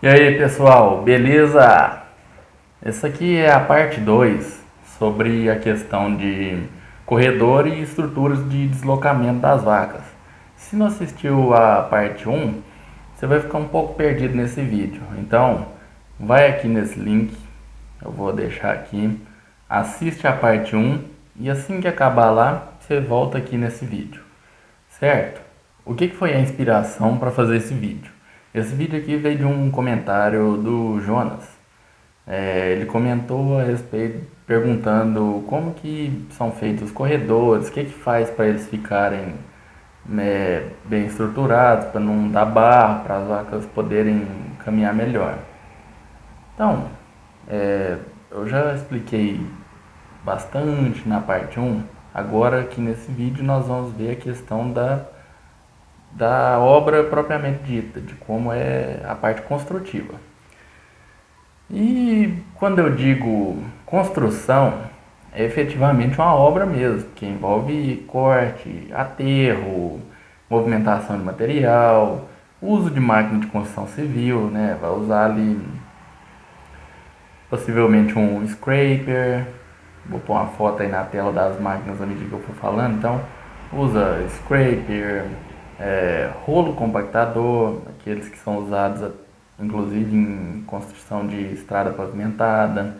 E aí pessoal, beleza? Essa aqui é a parte 2 sobre a questão de corredor e estruturas de deslocamento das vacas. Se não assistiu a parte um, você vai ficar um pouco perdido nesse vídeo. Então, vai aqui nesse link, eu vou deixar aqui, assiste a parte um e assim que acabar lá, você volta aqui nesse vídeo. Certo? O que foi a inspiração para fazer esse vídeo? Esse vídeo aqui veio de um comentário do Jonas. Ele comentou a respeito, perguntando como que são feitos os corredores, o que faz para eles ficarem bem estruturados, para não dar barro, para as vacas poderem caminhar melhor. Então, eu já expliquei bastante na parte um. Agora aqui nesse vídeo nós vamos ver a questão da obra propriamente dita, de como é a parte construtiva. E quando eu digo construção, é efetivamente uma obra mesmo, que envolve corte, aterro, movimentação de material, uso de máquina de construção civil, né? Vai usar ali possivelmente um scraper. Vou pôr uma foto aí na tela das máquinas à medida que eu for falando. Então, usa scraper, rolo compactador, aqueles que são usados inclusive em construção de estrada pavimentada.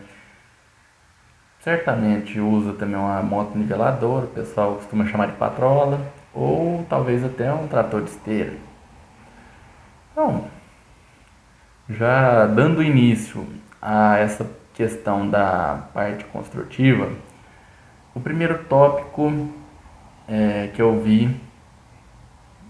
Certamente usa também uma moto niveladora, o pessoal costuma chamar de patrola, ou talvez até um trator de esteira. Então, já dando início a essa questão da parte construtiva, o primeiro tópico que eu vi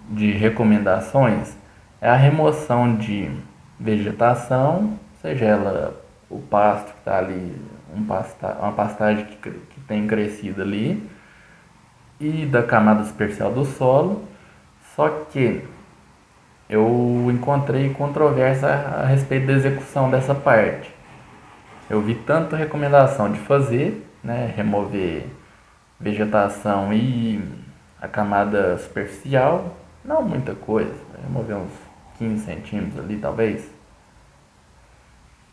de recomendações é a remoção de vegetação, seja ela o pasto que está ali, uma pastagem que tem crescido ali, e da camada superficial do solo. Só que eu encontrei controvérsia a respeito da execução dessa parte. Eu vi tanto recomendação de fazer, né, remover vegetação e a camada superficial, não muita coisa, remover uns 15 centímetros ali talvez.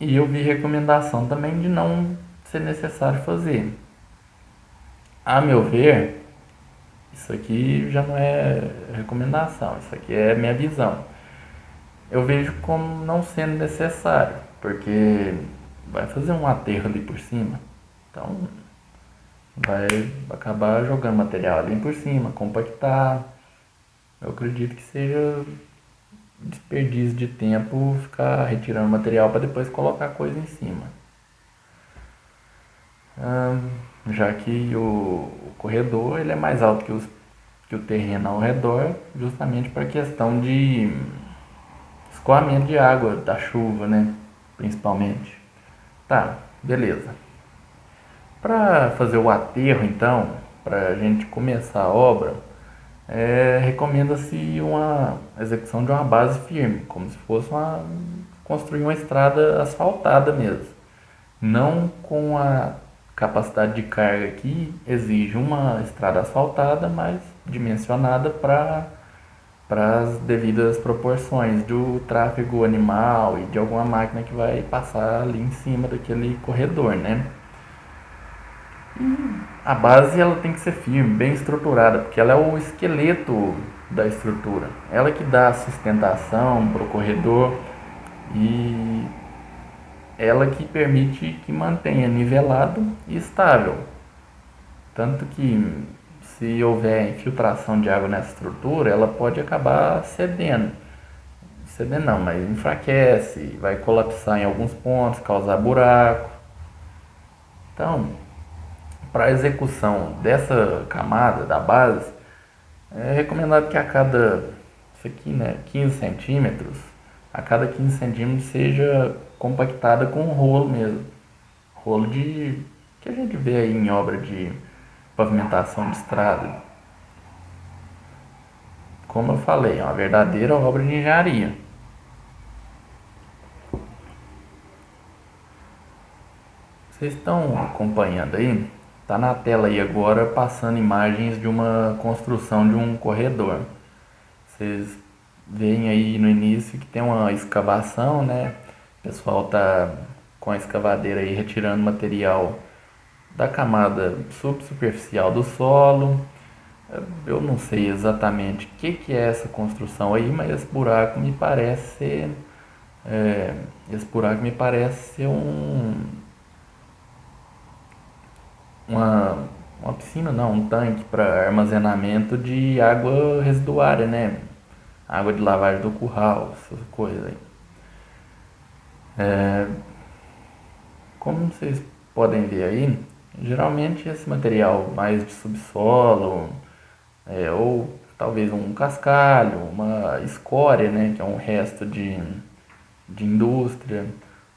E eu vi recomendação também de não ser necessário fazer. A meu ver, isso aqui já não é recomendação, isso aqui é minha visão. Eu vejo como não sendo necessário, porque vai fazer um aterro ali por cima, então vai acabar jogando material ali por cima, compactar. Eu acredito que seja desperdício de tempo ficar retirando material para depois colocar coisa em cima. Já que o corredor ele é mais alto que o terreno ao redor, justamente para a questão de escoamento de água, da chuva, né? Principalmente. Tá, beleza. Para fazer o aterro, então, para a gente começar a obra, recomenda-se uma execução de uma base firme, como se fosse construir uma estrada asfaltada mesmo. Não com a capacidade de carga que exige uma estrada asfaltada, mas dimensionada para as devidas proporções do tráfego animal e de alguma máquina que vai passar ali em cima daquele corredor, né? A base ela tem que ser firme, bem estruturada, porque ela é o esqueleto da estrutura. Ela que dá sustentação para o corredor e ela que permite que mantenha nivelado e estável. Tanto que se houver infiltração de água nessa estrutura, ela pode acabar cedendo. Cedendo não, mas enfraquece, vai colapsar em alguns pontos, causar buraco. Então, para a execução dessa camada da base, é recomendado que a cada, isso aqui, né, 15 centímetros, a cada 15 centímetros seja compactada com um rolo mesmo. Rolo de que a gente vê aí em obra de pavimentação de estrada. Como eu falei, é uma verdadeira obra de engenharia. Vocês estão acompanhando aí? Está na tela aí agora passando imagens de uma construção de um corredor. Vocês veem aí no início que tem uma escavação, né? O pessoal tá com a escavadeira aí retirando material da camada subsuperficial do solo. Eu não sei exatamente o que é essa construção aí, mas esse buraco me parece ser uma, uma piscina, não, um tanque para armazenamento de água residuária, né? Água de lavagem do curral, essas coisas aí. Como vocês podem ver aí, geralmente esse material mais de subsolo, ou talvez um cascalho, uma escória, né, que é um resto de indústria,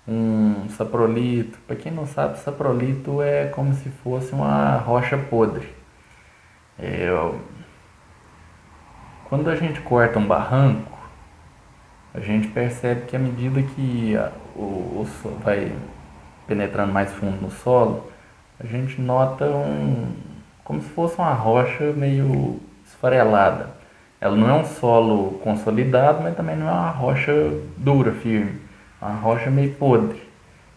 um saprolito. Para quem não sabe, saprolito é como se fosse uma rocha podre. É, Quando a gente corta um barranco, a gente percebe que à medida que vai penetrando mais fundo no solo, a gente nota como se fosse uma rocha meio esfarelada. Ela não é um solo consolidado, mas também não é uma rocha dura, firme. É uma rocha meio podre.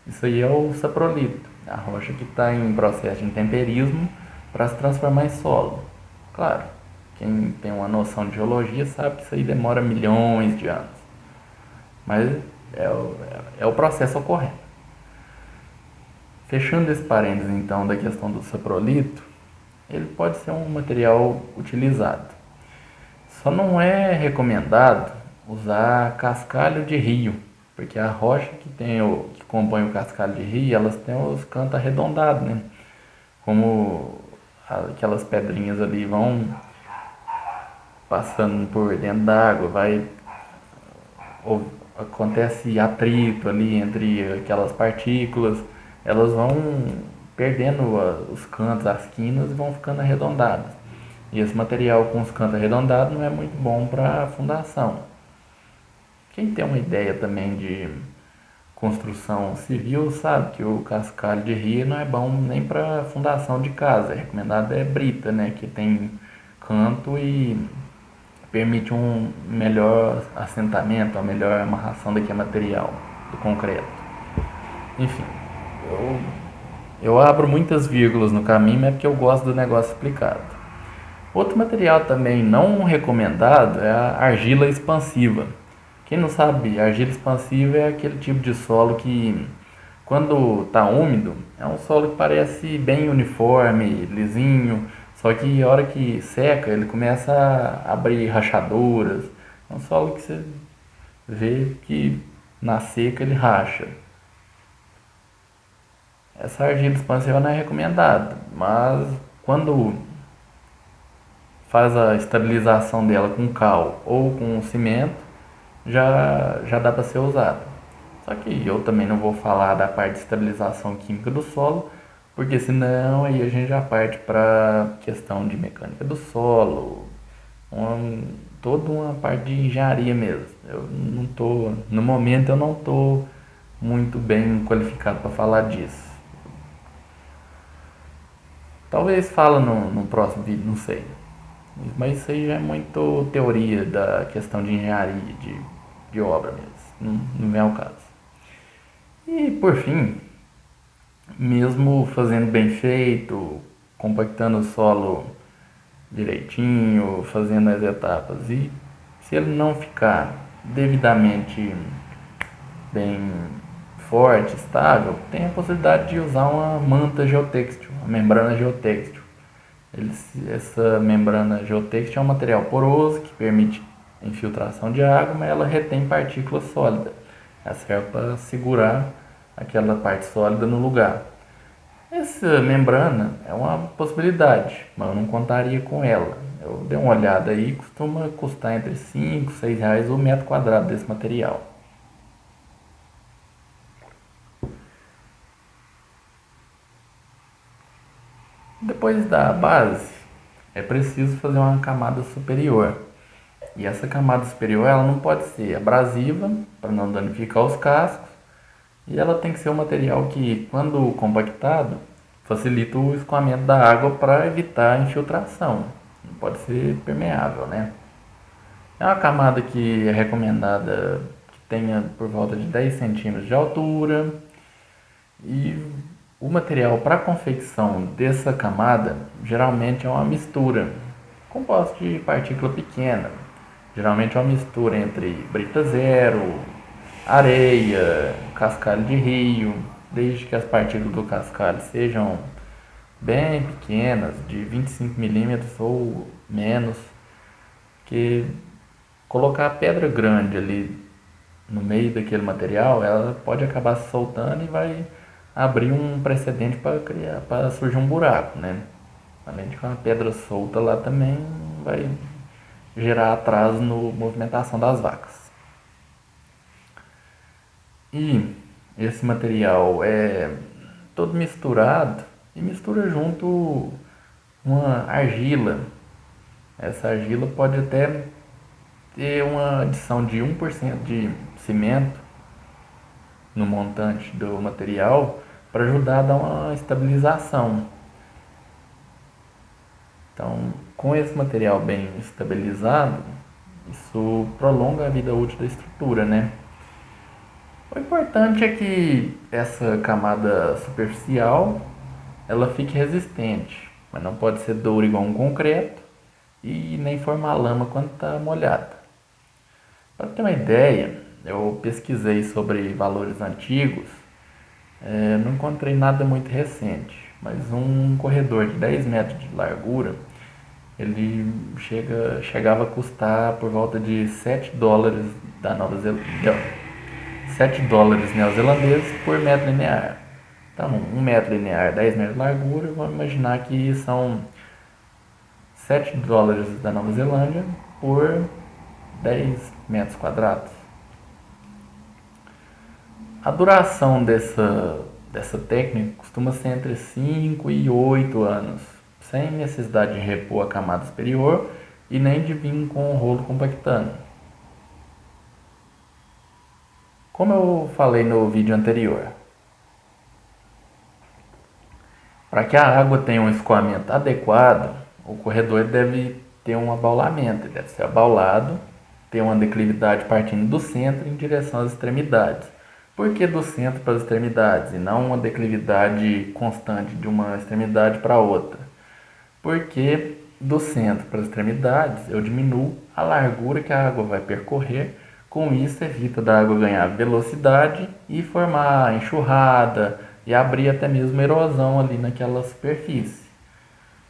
Isso aí é o saprolito, a rocha que está em processo de intemperismo para se transformar em solo. Claro, quem tem uma noção de geologia sabe que isso aí demora milhões de anos, mas é o processo ocorrendo. Fechando esse parênteses então da questão do saprolito, ele pode ser um material utilizado. Só não é recomendado usar cascalho de rio, porque a rocha que compõe o cascalho de rio, elas têm os cantos arredondados, né? Como aquelas pedrinhas ali vão passando por dentro da água, acontece atrito ali entre aquelas partículas, elas vão perdendo os cantos, as quinas e vão ficando arredondadas. E esse material com os cantos arredondados não é muito bom para fundação. Quem tem uma ideia também de construção civil sabe que o cascalho de rio não é bom nem para fundação de casa. É recomendado brita, né, que tem canto e permite um melhor assentamento, uma melhor amarração daquele material do concreto. Enfim, eu abro muitas vírgulas no caminho, mas é porque eu gosto do negócio explicado. Outro material também não recomendado é a argila expansiva. Quem não sabe, argila expansiva é aquele tipo de solo que, quando está úmido, é um solo que parece bem uniforme, lisinho, só que a hora que seca ele começa a abrir rachaduras. É um solo que você vê que na seca ele racha. Essa argila expansiva não é recomendada, mas quando faz a estabilização dela com cal ou com cimento, já dá para ser usada. Só que eu também não vou falar da parte de estabilização química do solo, porque senão aí a gente já parte para questão de mecânica do solo, toda uma parte de engenharia mesmo. No momento eu não tô muito bem qualificado para falar disso. Talvez fala no próximo vídeo, não sei. Mas isso aí já é muito teoria da questão de engenharia, de obra mesmo. Não é o caso. E por fim, mesmo fazendo bem feito, compactando o solo direitinho, fazendo as etapas, e se ele não ficar devidamente bem forte, estável, tem a possibilidade de usar uma manta geotêxtil, uma membrana geotêxtil. Essa membrana geotêxtil é um material poroso que permite infiltração de água, mas ela retém partículas sólidas. Ela serve para segurar aquela parte sólida no lugar. Essa membrana é uma possibilidade, mas eu não contaria com ela. Eu dei uma olhada aí, costuma custar entre 5 e 6 reais o metro quadrado desse material. Depois da base, é preciso fazer uma camada superior. E essa camada superior ela não pode ser abrasiva, para não danificar os cascos, e ela tem que ser um material que, quando compactado, facilita o escoamento da água para evitar a infiltração. Não pode ser permeável, né? É uma camada que é recomendada que tenha por volta de 10 centímetros de altura. E o material para confecção dessa camada geralmente é uma mistura composta de partícula pequena. Geralmente é uma mistura entre brita zero, areia, cascalho de rio, desde que as partículas do cascalho sejam bem pequenas, de 25 milímetros ou menos, que colocar a pedra grande ali no meio daquele material, ela pode acabar se soltando e vai abrir um precedente para surgir um buraco, né? Além de que uma pedra solta lá também vai gerar atraso na movimentação das vacas. E esse material é todo misturado e mistura junto uma argila. Essa argila pode até ter uma adição de 1% de cimento no montante do material para ajudar a dar uma estabilização. Então, com esse material bem estabilizado, isso prolonga a vida útil da estrutura, né? O importante é que essa camada superficial ela fique resistente, mas não pode ser dura igual um concreto e nem formar lama quando está molhada. Para ter uma ideia, eu pesquisei sobre valores antigos, não encontrei nada muito recente, mas um corredor de 10 metros de largura, ele chegava a custar por volta de 7 dólares da Nova Zelândia, 7 dólares neozelandeses por metro linear. Então, 1 metro linear, 10 metros de largura, vamos imaginar que são 7 dólares da Nova Zelândia por 10 metros quadrados. A duração dessa técnica costuma ser entre 5 e 8 anos, sem necessidade de repor a camada superior e nem de vir com o rolo compactando. Como eu falei no vídeo anterior, para que a água tenha um escoamento adequado, o corredor deve ter um abaulamento, ele deve ser abaulado, ter uma declividade partindo do centro em direção às extremidades. Por que do centro para as extremidades e não uma declividade constante de uma extremidade para outra? Porque do centro para as extremidades eu diminuo a largura que a água vai percorrer, com isso evita da água ganhar velocidade e formar enxurrada e abrir até mesmo erosão ali naquela superfície.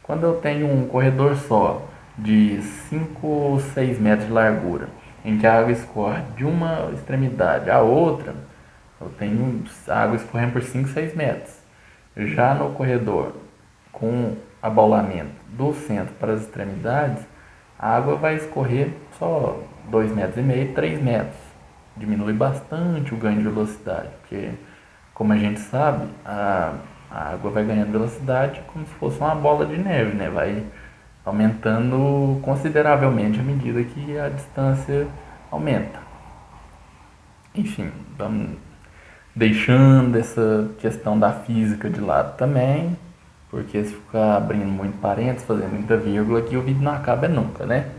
Quando eu tenho um corredor só de 5 ou 6 metros de largura, em que a água escorre de uma extremidade à outra, eu tenho a água escorrendo por 5, 6 metros. Já no corredor com abaulamento do centro para as extremidades, a água vai escorrer só 2,5 metros, 3 metros. Diminui bastante o ganho de velocidade, porque, como a gente sabe, a água vai ganhando velocidade como se fosse uma bola de neve, né? Vai aumentando consideravelmente à medida que a distância aumenta. Enfim, vamos deixando essa questão da física de lado também, porque se ficar abrindo muito parênteses, fazendo muita vírgula aqui, o vídeo não acaba nunca, né?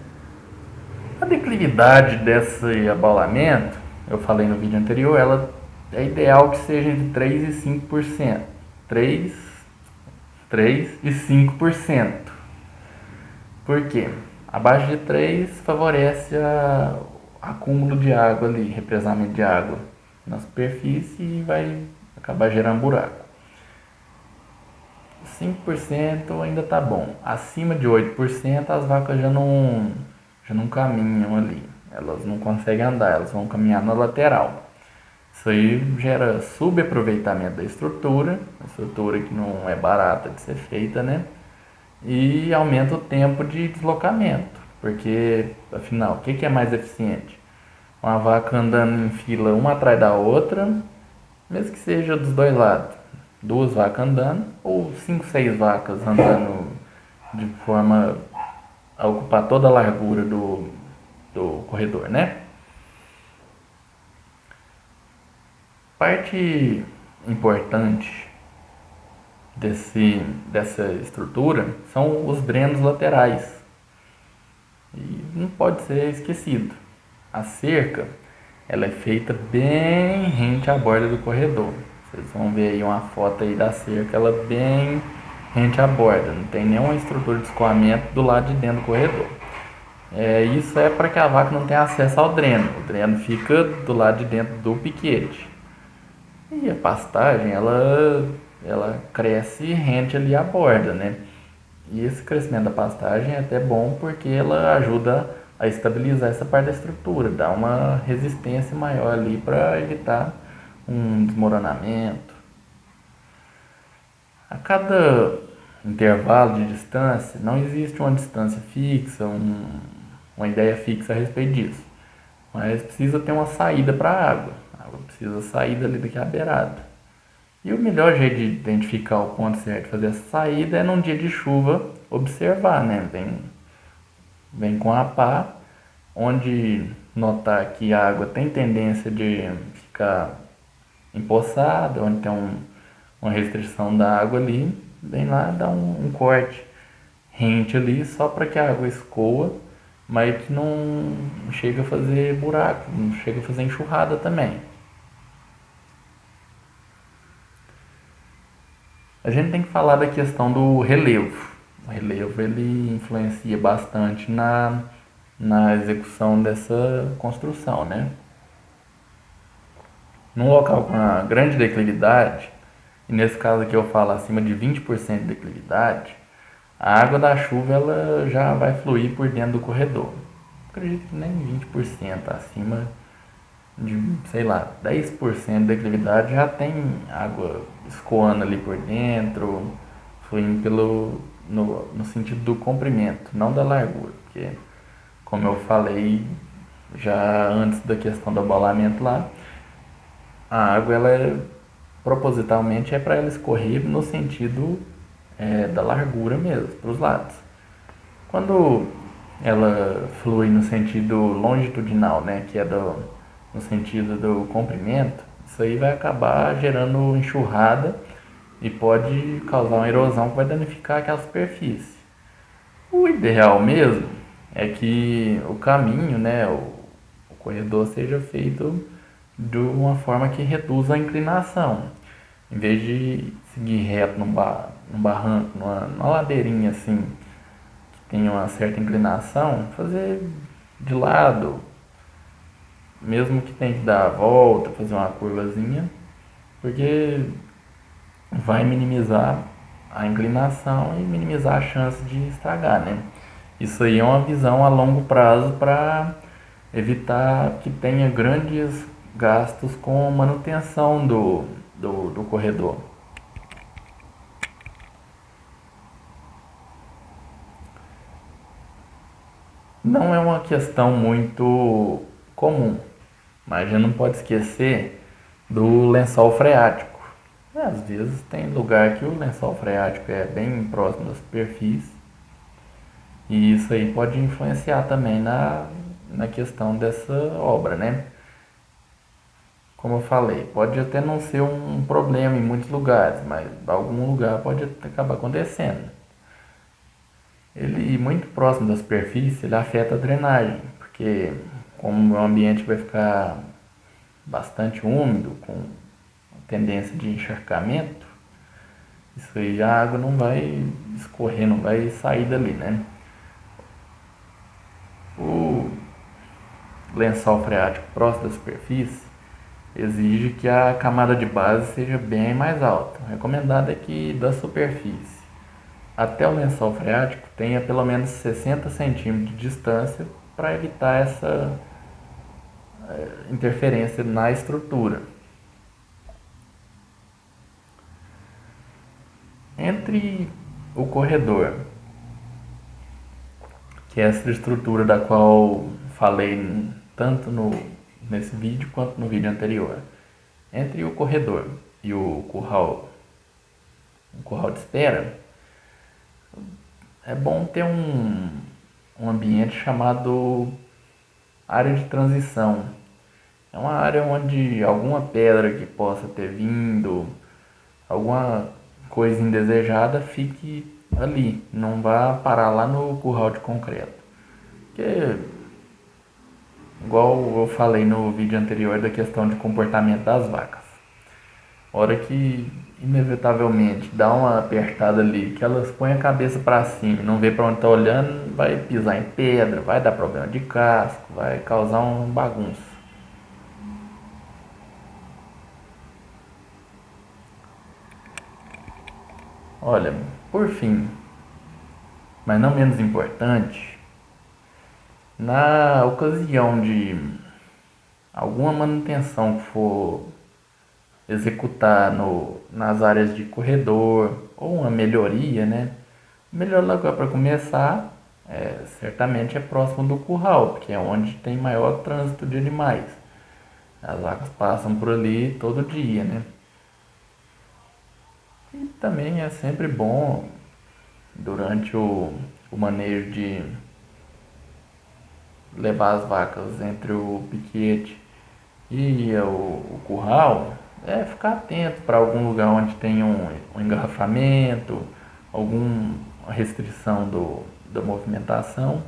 A declividade desse abaulamento, eu falei no vídeo anterior, ela é ideal que seja entre 3 e 5%. 3 e 5%. Por quê? Abaixo de 3 favorece o acúmulo de água ali, represamento de água na superfície e vai acabar gerando buraco. 5% ainda tá bom. Acima de 8% as vacas já não caminham ali. Elas não conseguem andar, elas vão caminhar na lateral. Isso aí gera subaproveitamento da estrutura, a estrutura que não é barata de ser feita, né? E aumenta o tempo de deslocamento, porque afinal, o que é mais eficiente? Uma vaca andando em fila uma atrás da outra, mesmo que seja dos dois lados, 2 vacas andando, ou 5, 6 vacas andando de forma a ocupar toda a largura do corredor, né? Parte importante dessa estrutura são os drenos laterais. E não pode ser esquecido. A cerca ela é feita bem rente à borda do corredor. Vocês vão ver aí uma foto aí da cerca, ela bem rente à borda, não tem nenhuma estrutura de escoamento do lado de dentro do corredor. Isso é para que a vaca não tenha acesso ao dreno. O dreno fica do lado de dentro do piquete. E a pastagem, ela cresce rente ali à borda, né? E esse crescimento da pastagem é até bom porque ela ajuda a estabilizar essa parte da estrutura, dá uma resistência maior ali para evitar um desmoronamento. A cada intervalo de distância, não existe uma distância fixa, uma ideia fixa a respeito disso. Mas precisa ter uma saída para a água. A água precisa sair dali daquela beirada. E o melhor jeito de identificar o ponto certo de fazer essa saída é num dia de chuva observar, né? Vem com a pá, onde notar que a água tem tendência de ficar empoçada, onde tem uma restrição da água ali, vem lá dar um corte rente ali só para que a água escoa, mas que não chega a fazer buraco, não chega a fazer enxurrada também. A gente tem que falar da questão do relevo. O relevo ele influencia bastante na execução dessa construção, né? Num local com uma grande declividade, e nesse caso aqui eu falo acima de 20% de declividade, a água da chuva ela já vai fluir por dentro do corredor. Acredito que nem 20%, acima de, sei lá, 10% de declividade já tem água escoando ali por dentro, fluindo no sentido do comprimento, não da largura, porque como eu falei já antes da questão do abalamento lá, a água ela propositalmente é para ela escorrer no sentido da largura mesmo, para os lados. Quando ela flui no sentido longitudinal, né, que é no sentido do comprimento, isso aí vai acabar gerando enxurrada e pode causar uma erosão que vai danificar aquela superfície. O ideal mesmo é que o caminho, né, o corredor seja feito de uma forma que reduza a inclinação. Em vez de seguir reto num barranco, numa ladeirinha assim, que tem uma certa inclinação, fazer de lado, mesmo que tenha que dar a volta, fazer uma curvazinha, porque vai minimizar a inclinação e minimizar a chance de estragar, né? Isso aí é uma visão a longo prazo para evitar que tenha grandes gastos com manutenção do corredor. Não é uma questão muito comum, mas a gente não pode esquecer do lençol freático. Às vezes tem lugar que o lençol freático é bem próximo da superfície e isso aí pode influenciar também na questão dessa obra, né? Como eu falei, pode até não ser um problema em muitos lugares, mas em algum lugar pode acabar acontecendo. Ele muito próximo da superfície, ele afeta a drenagem, porque como o ambiente vai ficar bastante úmido, com tendência de encharcamento, isso aí a água não vai escorrer, não vai sair dali, né? O lençol freático próximo da superfície exige que a camada de base seja bem mais alta. O recomendado é que da superfície até o lençol freático tenha pelo menos 60 centímetros de distância para evitar essa interferência na estrutura. Entre o corredor, que é essa estrutura da qual falei tanto nesse vídeo quanto no vídeo anterior, entre o corredor e o curral de espera, é bom ter um ambiente chamado área de transição. É uma área onde alguma pedra que possa ter vindo, alguma coisa indesejada fique ali, não vá parar lá no curral de concreto. Porque igual eu falei no vídeo anterior da questão de comportamento das vacas. A hora que inevitavelmente dá uma apertada ali, que elas põem a cabeça para cima e não vê para onde tá olhando, vai pisar em pedra, vai dar problema de casco, vai causar uma bagunça. Olha, por fim, mas não menos importante, na ocasião de alguma manutenção que for executar nas áreas de corredor ou uma melhoria, né? O melhor lugar para começar certamente é próximo do curral, porque é onde tem maior trânsito de animais. As vacas passam por ali todo dia, né? E também é sempre bom durante o manejo de levar as vacas entre o piquete e o curral, é ficar atento para algum lugar onde tem um engarrafamento, alguma restrição da movimentação,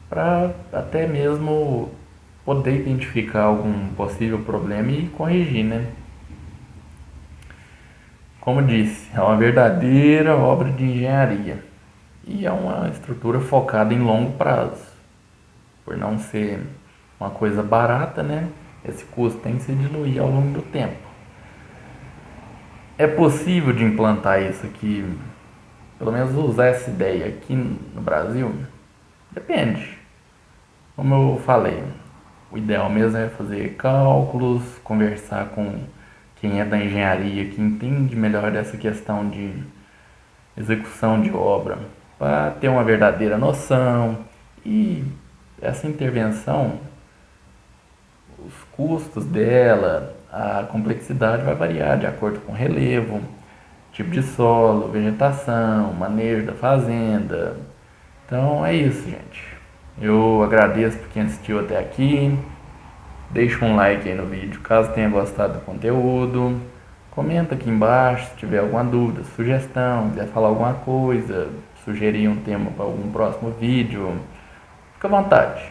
para até mesmo poder identificar algum possível problema e corrigir, né? Como disse, é uma verdadeira obra de engenharia e é uma estrutura focada em longo prazo. Por não ser uma coisa barata, né? Esse custo tem que se diluir ao longo do tempo. É possível de implantar isso aqui, pelo menos usar essa ideia aqui no Brasil? Depende. Como eu falei, o ideal mesmo é fazer cálculos, conversar com quem é da engenharia, que entende melhor dessa questão de execução de obra, para ter uma verdadeira noção. E essa intervenção, os custos dela, a complexidade vai variar de acordo com o relevo, tipo de solo, vegetação, manejo da fazenda. Então é isso, gente. Eu agradeço por quem assistiu até aqui. Deixa um like aí no vídeo caso tenha gostado do conteúdo. Comenta aqui embaixo se tiver alguma dúvida, sugestão, quiser falar alguma coisa, sugerir um tema para algum próximo vídeo. Fica à vontade.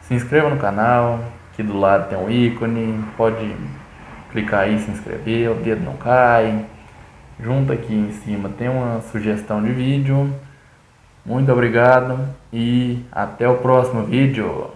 Se inscreva no canal, aqui do lado tem um ícone, pode clicar aí e se inscrever, o dedo não cai. Junto aqui em cima tem uma sugestão de vídeo. Muito obrigado e até o próximo vídeo.